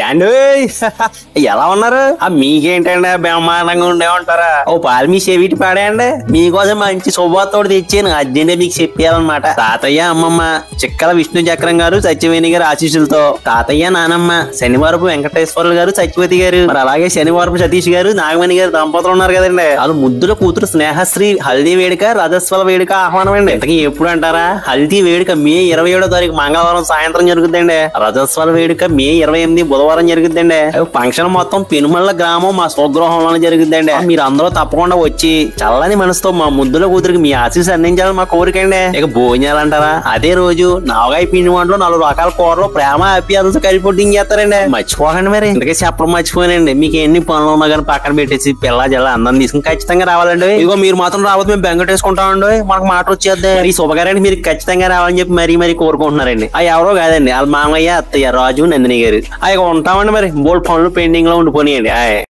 ఏండి ఎలా ఉన్నారు? మీకేంటండి బ్రహ్మాండంగా ఉండే ఉంటారా? ఓ పాలు మీ చెవిటి పాడేయండి. మీకోసం మంచి శుభవార్తోడు తెచ్చాను, అర్జెంట్ మీకు చెప్పాలన్నమాట. తాతయ్య అమ్మమ్మ చిక్కల విష్ణు చక్రం గారు సత్యవేణి గారు ఆశీస్సులతో, తాతయ్య నానమ్మ శనివారపు వెంకటేశ్వరులు గారు సత్యవతి గారు, మరి అలాగే శనివారపు సతీష్ గారు నాగమణి గారు దంపతులు ఉన్నారు కదండి. వాళ్ళు ముద్దుల కూతురు స్నేహశ్రీ హల్దీ వేడుక రజస్వల వేడుక ఆహ్వానం అండి. ఇంతకీ ఎప్పుడు అంటారా? హల్దీ వేడుక మే 27వ తారీఖు మంగళవారం సాయంత్రం జరుగుతుందండి. రజస్వల వేడుక మే 28 బుధవారం జరుగుతుందండి. ఫంక్షన్ మొత్తం పెనుమల్ల గ్రామం మా స్వగృహంలోనే జరుగుతుందండి. మీరు అందరూ తప్పకుండా వచ్చి చల్లని మనసుతో మా ముద్దుల కూతురికి మీ ఆశీస్సు అందించాలని మా కోరికండి. ఇక భోజనాలు అంటారా? అదే రోజు నావగాయ పిండి వంటలో 4 రకాల కూరలు ప్రేమ ఆప్యాయతలతో కలిపి చేస్తారండి. మర్చిపోకండి. మరి ఇంతకీ చెప్పడం మర్చిపోయానండి, మీకు ఎన్ని పనులు ఉన్నా కానీ పక్కన పెట్టేసి పిల్ల జల్ల అందరం తీసుకుని ఖచ్చితంగా రావాలండి. ఇగో మీరు మాత్రం రావద్దు, మేము బెంగటేసుకుంటామండి. మనకు మాట వచ్చేద్ది. ఈ శుభకార్యానికి మీరు ఖచ్చితంగా రావాలని చెప్పి మరీ కోరుకుంటున్నారండి. ఆ ఎవరో కాదండి, వాళ్ళ మామయ్య అత్తయ్య రాజు నందిని గారు. అవి ఉంటామండి. మరి బోల్డ్ పనులు పెండింగ్ లో ఉండిపోయినాయండి.